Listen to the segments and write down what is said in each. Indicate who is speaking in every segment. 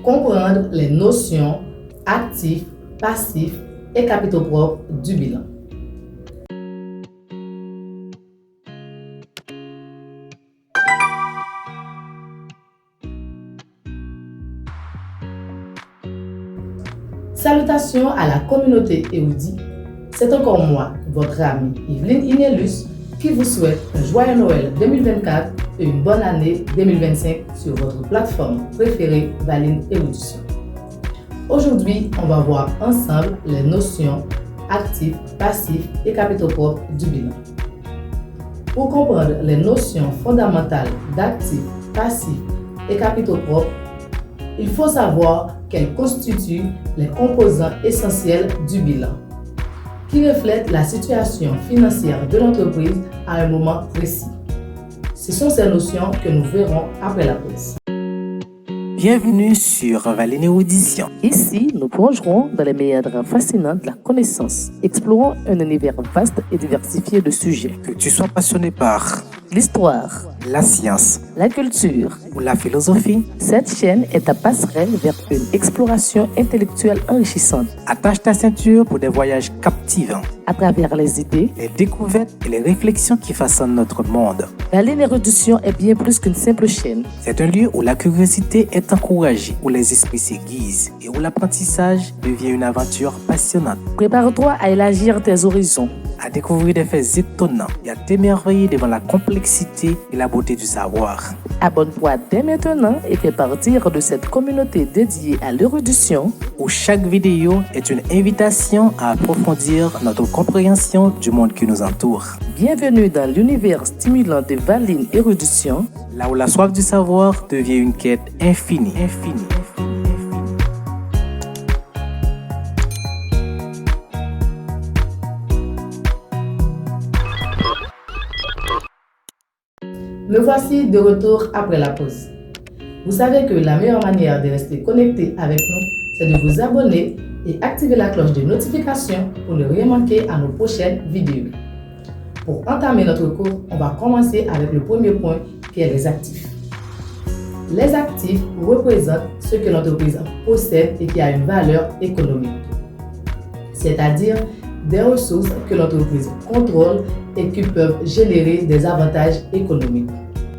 Speaker 1: comprendre les notions actifs, passifs et capitaux propres du bilan. Salutations à la communauté érudite. C'est encore moi, votre amie Yveline Inellus, qui vous souhaite un joyeux Noël 2024 et une bonne année 2025 sur votre plateforme préférée Valine Érudition. Aujourd'hui, on va voir ensemble les notions actifs, passifs et capitaux propres du bilan. Pour comprendre les notions fondamentales d'actifs, passifs et capitaux propres, il faut savoir qu'elles constituent les composants essentiels du bilan, qui reflètent la situation financière de l'entreprise à un moment précis. Ce sont ces notions que nous verrons après la pause.
Speaker 2: Bienvenue sur Valine Érudition.
Speaker 3: Ici, nous plongerons dans les méandres fascinants de la connaissance, explorons un univers vaste et diversifié de sujets.
Speaker 2: Que tu sois passionné par
Speaker 3: l'histoire,
Speaker 2: la science,
Speaker 3: la culture
Speaker 2: ou la philosophie,
Speaker 3: cette chaîne est ta passerelle vers une exploration intellectuelle enrichissante.
Speaker 2: Attache ta ceinture pour des voyages captivants
Speaker 3: à travers les idées,
Speaker 2: les découvertes et les réflexions qui façonnent notre monde.
Speaker 3: Valine Érudition est bien plus qu'une simple chaîne.
Speaker 2: C'est un lieu où la curiosité est encouragée, où les esprits s'aiguisent et où l'apprentissage devient une aventure passionnante.
Speaker 3: Prépare-toi à élargir tes horizons,
Speaker 2: à découvrir des faits étonnants et à t'émerveiller devant la complexité et la beauté du savoir.
Speaker 3: Abonne-toi dès maintenant et fais partir de cette communauté dédiée à l'érudition,
Speaker 2: où chaque vidéo est une invitation à approfondir notre compréhension du monde qui nous entoure.
Speaker 3: Bienvenue dans l'univers stimulant de Valine Érudition,
Speaker 2: là où la soif du savoir devient une quête infinie.
Speaker 1: Me voici de retour après la pause. Vous savez que la meilleure manière de rester connecté avec nous, c'est de vous abonner et activer la cloche de notification pour ne rien manquer à nos prochaines vidéos. Pour entamer notre cours, on va commencer avec le premier point qui est les actifs. Les actifs représentent ce que l'entreprise possède et qui a une valeur économique, c'est-à-dire des ressources que l'entreprise contrôle et qui peuvent générer des avantages économiques.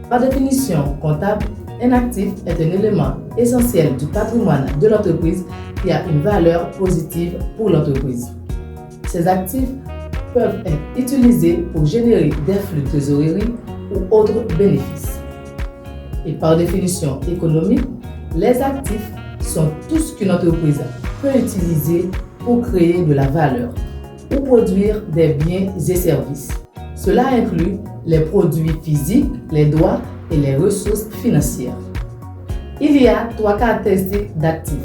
Speaker 1: Par définition comptable, un actif est un élément essentiel du patrimoine de l'entreprise qui a une valeur positive pour l'entreprise. Ces actifs peuvent être utilisés pour générer des flux de trésorerie ou autres bénéfices. Et par définition économique, les actifs sont tout ce qu'une entreprise peut utiliser pour créer de la valeur ou produire des biens et services. Cela inclut les produits physiques, les droits et les ressources financières. Il y a 3 caractéristiques d'actifs: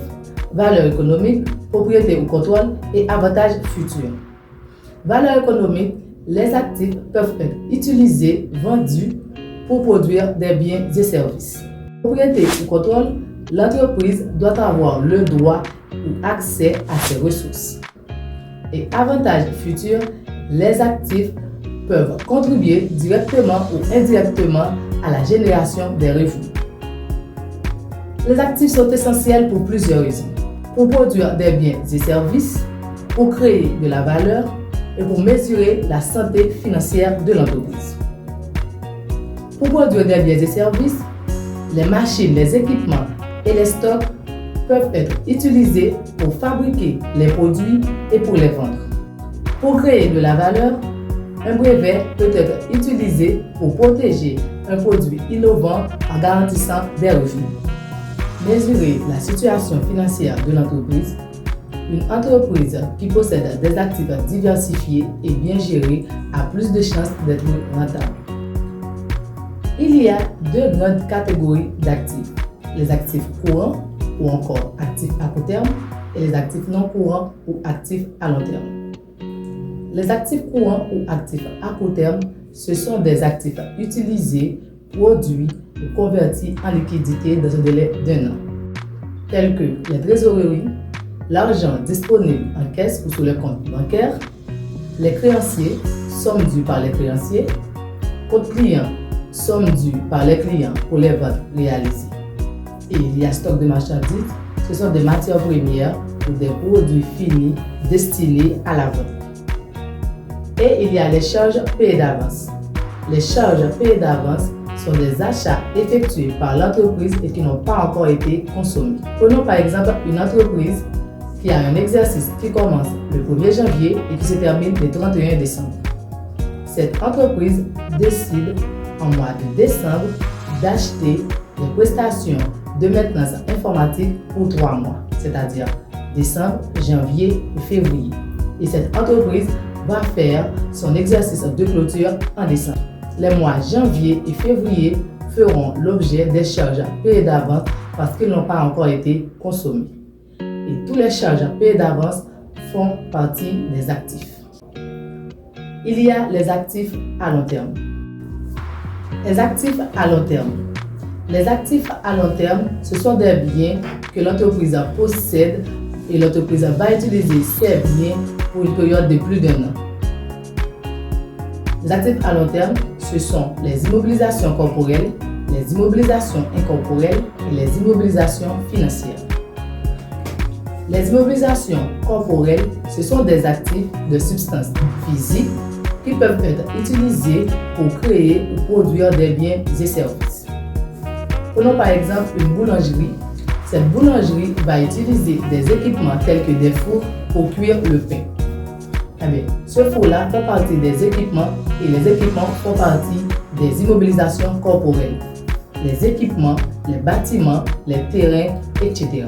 Speaker 1: valeur économique, propriété ou contrôle et avantages futurs. Valeur économique, les actifs peuvent être utilisés, vendus pour produire des biens et services. Propriété ou contrôle, l'entreprise doit avoir le droit ou accès à ces ressources. Et avantages futurs, les actifs peuvent contribuer directement ou indirectement à la génération des revenus. Les actifs sont essentiels pour plusieurs raisons: pour produire des biens et services, pour créer de la valeur et pour mesurer la santé financière de l'entreprise. Pour produire des biens et services, les machines, les équipements et les stocks peuvent être utilisés pour fabriquer les produits et pour les vendre. Pour créer de la valeur, un brevet peut être utilisé pour protéger un produit innovant en garantissant des revenus. Mesurer la situation financière de l'entreprise. Une entreprise qui possède des actifs diversifiés et bien gérés a plus de chances d'être rentable. Il y a 2 grandes catégories d'actifs: les actifs courants ou encore actifs à court terme et les actifs non courants ou actifs à long terme. Les actifs courants ou actifs à court terme, ce sont des actifs utilisés, produits ou convertis en liquidité dans un délai d'1 an, tels que les trésoreries, l'argent disponible en caisse ou sur le compte bancaire, les créanciers, sommes dues par les créanciers, compte client, sommes dues par les clients pour les ventes réalisées. Et il y a stock de marchandises, ce sont des matières premières ou des produits finis destinés à la vente. Et il y a les charges payées d'avance. Les charges payées d'avance sont des achats effectués par l'entreprise et qui n'ont pas encore été consommés. Prenons par exemple une entreprise qui a un exercice qui commence le 1er janvier et qui se termine le 31 décembre. Cette entreprise décide en mois de décembre d'acheter des prestations de maintenance informatique pour 3 mois, c'est-à-dire décembre, janvier et février. Et cette entreprise va faire son exercice de clôture en décembre. Les mois janvier et février feront l'objet des charges payées d'avance parce qu'ils n'ont pas encore été consommés. Et tous les charges payées d'avance font partie des actifs. Il y a les actifs à long terme. Les actifs à long terme. Les actifs à long terme, ce sont des biens que l'entreprise possède et l'entreprise va utiliser ces biens pour une période de plus d'1 an. Les actifs à long terme, ce sont les immobilisations corporelles, les immobilisations incorporelles et les immobilisations financières. Les immobilisations corporelles, ce sont des actifs de substance physique qui peuvent être utilisés pour créer ou produire des biens et services. Prenons par exemple une boulangerie. Cette boulangerie va utiliser des équipements tels que des fours pour cuire le pain. Ce four-là fait partie des équipements et les équipements font partie des immobilisations corporelles. Les équipements, les bâtiments, les terrains, etc.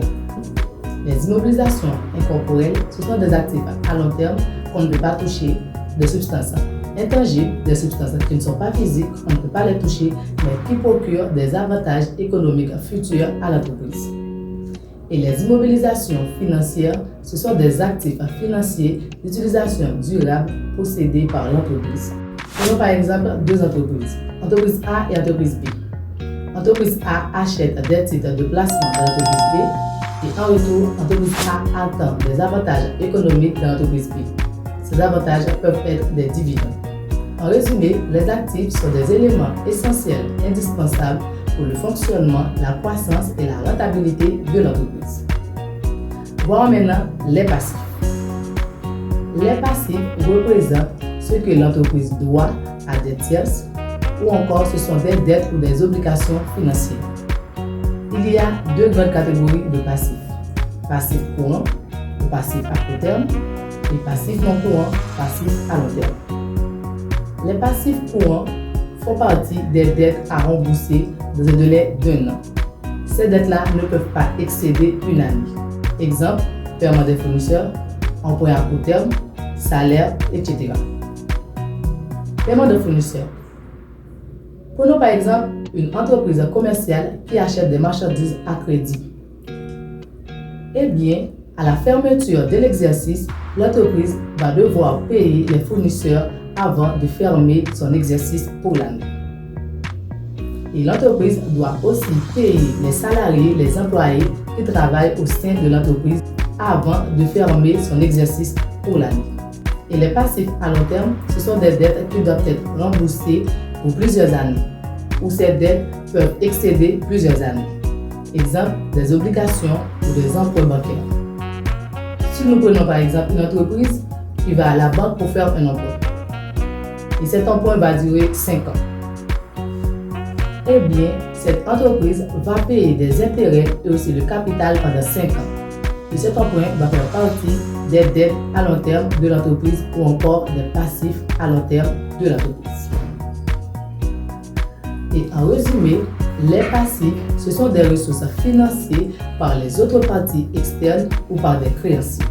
Speaker 1: Les immobilisations incorporelles, ce sont des actifs à long terme qu'on ne peut pas toucher, des substances intangibles, des substances qui ne sont pas physiques, on ne peut pas les toucher, mais qui procurent des avantages économiques futurs à l'entreprise. Et les immobilisations financières, ce sont des actifs financiers d'utilisation durable possédés par l'entreprise. Prenons par exemple 2 entreprises, entreprise A et entreprise B. Entreprise A achète des titres de placement de l'entreprise B et en retour, entreprise A attend des avantages économiques de l'entreprise B. Ces avantages peuvent être des dividendes. En résumé, les actifs sont des éléments essentiels, indispensables pour le fonctionnement, la croissance et la rentabilité de l'entreprise. Voyons maintenant les passifs. Les passifs représentent ce que l'entreprise doit à des tierces ou encore ce sont des dettes ou des obligations financières. Il y a 2 grandes catégories de passifs. Passifs courants ou passifs à court terme et passifs non courants, passifs à long terme. Les passifs courants font partie des dettes à rembourser dans un délai d'1 an. Ces dettes-là ne peuvent pas excéder 1 année. Exemple, paiement des fournisseurs, emprunt à court terme, salaire, etc. Paiement de fournisseurs. Prenons par exemple une entreprise commerciale qui achète des marchandises à crédit. Eh bien, à la fermeture de l'exercice, l'entreprise va devoir payer les fournisseurs avant de fermer son exercice pour l'année. Et l'entreprise doit aussi payer les salariés, les employés qui travaillent au sein de l'entreprise avant de fermer son exercice pour l'année. Et les passifs à long terme, ce sont des dettes qui doivent être remboursées pour plusieurs années, ou ces dettes peuvent excéder plusieurs années. Exemple, des obligations ou des emprunts bancaires. Si nous prenons par exemple une entreprise qui va à la banque pour faire un emprunt, et cet emprunt va durer 5 ans. Eh bien, cette entreprise va payer des intérêts et aussi le capital pendant 5 ans. Et cet emprunt va faire partie des dettes à long terme de l'entreprise ou encore des passifs à long terme de l'entreprise. Et en résumé, les passifs, ce sont des ressources financées par les autres parties externes ou par des créanciers.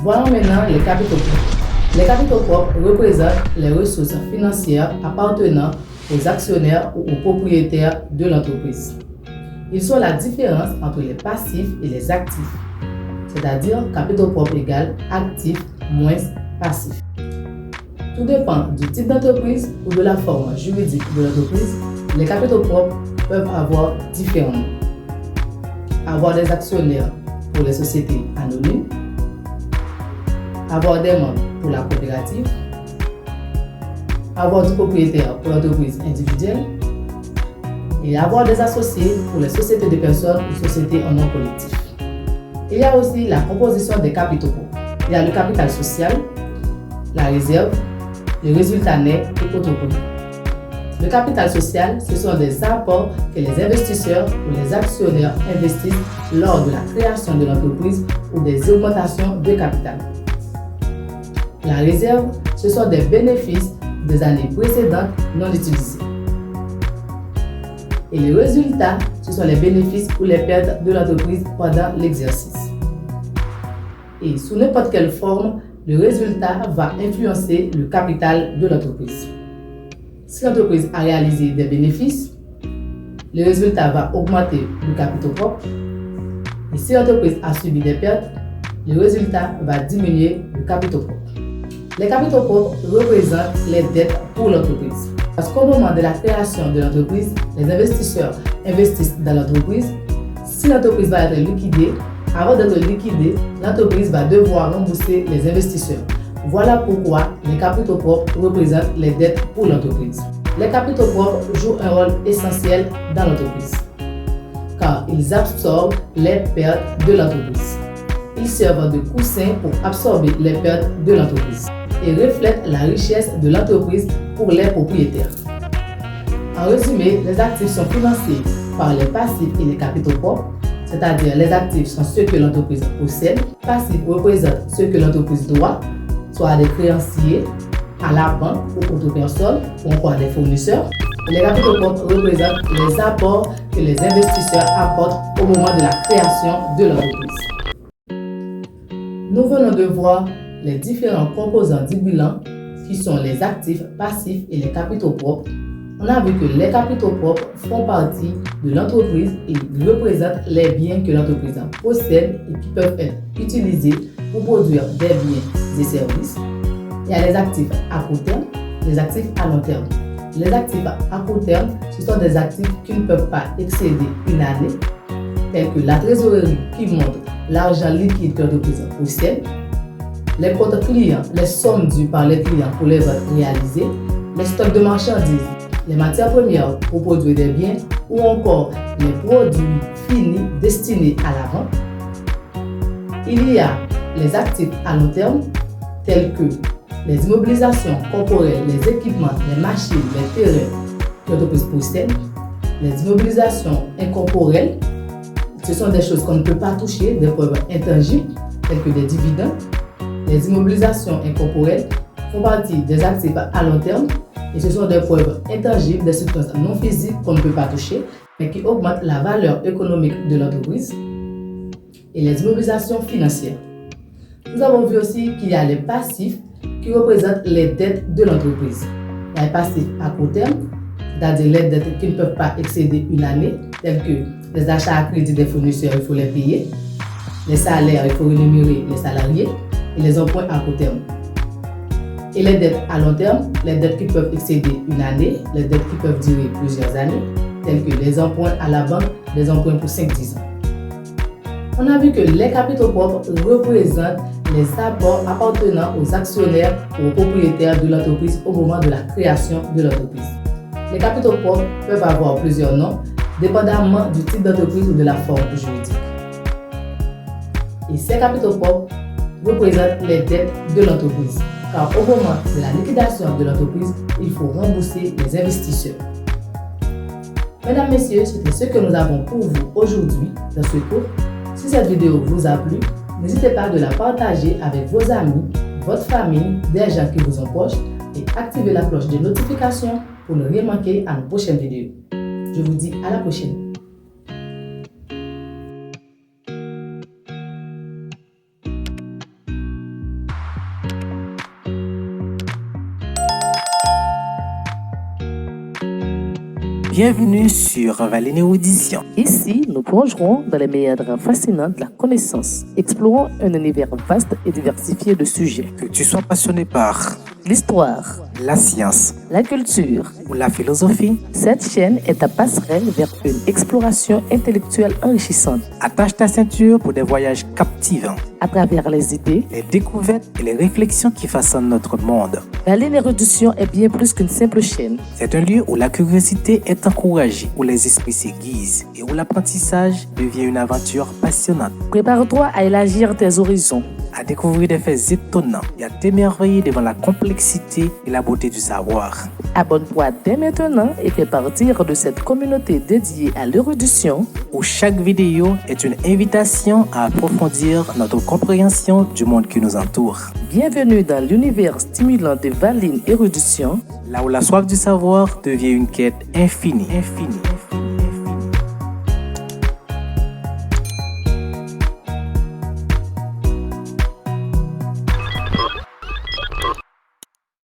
Speaker 1: Voyons maintenant les capitaux propres. Les capitaux propres représentent les ressources financières appartenant aux actionnaires ou aux propriétaires de l'entreprise. Ils sont la différence entre les passifs et les actifs, c'est-à-dire capitaux propres égale actifs moins passifs. Tout dépend du type d'entreprise ou de la forme juridique de l'entreprise. Les capitaux propres peuvent avoir différents noms. Avoir des actionnaires pour les sociétés anonymes, avoir des membres pour la coopérative, avoir du propriétaire pour l'entreprise individuelle et avoir des associés pour les sociétés de personnes ou sociétés en nom collectif. Il y a aussi la composition des capitaux propres. Il y a le capital social, la réserve, le résultat net et autres produits. Le capital social, ce sont des apports que les investisseurs ou les actionnaires investissent lors de la création de l'entreprise ou des augmentations de capital. La réserve, ce sont des bénéfices des années précédentes non utilisés. Et les résultats, ce sont les bénéfices ou les pertes de l'entreprise pendant l'exercice. Et sous n'importe quelle forme, le résultat va influencer le capital de l'entreprise. Si l'entreprise a réalisé des bénéfices, le résultat va augmenter le capital propre. Et si l'entreprise a subi des pertes, le résultat va diminuer le capital propre. Les capitaux propres représentent les dettes pour l'entreprise. Parce qu'au moment de la création de l'entreprise, les investisseurs investissent dans l'entreprise. Si l'entreprise va être liquidée, avant d'être liquidée, l'entreprise va devoir rembourser les investisseurs. Voilà pourquoi les capitaux propres représentent les dettes pour l'entreprise. Les capitaux propres jouent un rôle essentiel dans l'entreprise, car ils absorbent les pertes de l'entreprise. Ils servent de coussin pour absorber les pertes de l'entreprise et reflètent la richesse de l'entreprise pour les propriétaires. En résumé, les actifs sont financés par les passifs et les capitaux propres, c'est-à-dire les actifs sont ceux que l'entreprise possède, passifs représentent ceux que l'entreprise doit, soit à des créanciers, à la banque ou autres personnes, ou encore à des fournisseurs. Les capitaux propres représentent les apports que les investisseurs apportent au moment de la création de l'entreprise. Nous venons de voir les différents composants du bilan qui sont les actifs, passifs et les capitaux propres. On a vu que les capitaux propres font partie de l'entreprise et représentent les biens que l'entreprise possède et qui peuvent être utilisés pour produire des biens et services. Il y a les actifs à court terme, les actifs à long terme. Les actifs à court terme, ce sont des actifs qui ne peuvent pas excéder une année, tels que la trésorerie qui montre l'argent liquide que l'entreprise possède, les comptes clients, les sommes dues par les clients pour les ventes réalisées, les stocks de marchandises, les matières premières pour produire des biens ou encore les produits finis destinés à la vente. Il y a les actifs à long terme tels que les immobilisations corporelles, les équipements, les machines, les terrains que l'entreprise possède. Les immobilisations incorporelles, ce sont des choses qu'on ne peut pas toucher, des preuves intangibles telles que des dividendes. Les immobilisations incorporelles font partie des actifs à long terme et ce sont des preuves intangibles, des substances non physiques qu'on ne peut pas toucher mais qui augmentent la valeur économique de l'entreprise. Et les immobilisations financières. Nous avons vu aussi qu'il y a les passifs qui représentent les dettes de l'entreprise. Il y a les passifs à court terme, c'est-à-dire les dettes qui ne peuvent pas excéder une année, telles que les achats à crédit des fournisseurs, il faut les payer, les salaires, il faut rémunérer les salariés, et les emprunts à court terme. Et les dettes à long terme, les dettes qui peuvent excéder une année, les dettes qui peuvent durer plusieurs années, telles que les emprunts à la banque, les emprunts pour 5-10 ans. On a vu que les capitaux propres représentent les apports appartenant aux actionnaires ou aux propriétaires de l'entreprise au moment de la création de l'entreprise. Les capitaux propres peuvent avoir plusieurs noms, dépendamment du type d'entreprise ou de la forme juridique. Et ces capitaux propres représentent les dettes de l'entreprise, car au moment de la liquidation de l'entreprise, il faut rembourser les investisseurs. Mesdames, Messieurs, c'était ce que nous avons pour vous aujourd'hui dans ce cours. Si cette vidéo vous a plu, n'hésitez pas de la partager avec vos amis, votre famille, des gens qui vous sont proches et activez la cloche de notification pour ne rien manquer à nos prochaines vidéos. Je vous dis à la prochaine.
Speaker 2: Bienvenue sur Valénie Audition.
Speaker 3: Ici, nous plongerons dans les méandres fascinants de la connaissance, explorant un univers vaste et diversifié de sujets.
Speaker 2: Que tu sois passionné par
Speaker 3: l'histoire,
Speaker 2: la science
Speaker 3: la culture.
Speaker 2: ou la philosophie,
Speaker 3: Cette chaîne est ta passerelle vers une exploration intellectuelle enrichissante
Speaker 2: attache ta ceinture pour des voyages captivants,
Speaker 3: à travers les idées.
Speaker 2: les découvertes et les réflexions qui façonnent notre monde.
Speaker 3: Berlin Érudition est bien plus qu'une simple chaîne.
Speaker 2: C'est un lieu où la curiosité est encouragée, où les esprits s'aiguisent et où l'apprentissage devient une aventure passionnante.
Speaker 3: Prépare-toi à élargir tes horizons.
Speaker 2: À découvrir des faits étonnants et à t'émerveiller devant la complexité et la beauté du savoir.
Speaker 3: Abonne-toi dès maintenant et fais partir de cette communauté dédiée à l'érudition
Speaker 2: Où chaque vidéo est une invitation à approfondir notre compréhension du monde qui nous entoure.
Speaker 3: Bienvenue dans l'univers stimulant de Berlin Érudition.
Speaker 2: Là où la soif du savoir devient une quête infinie.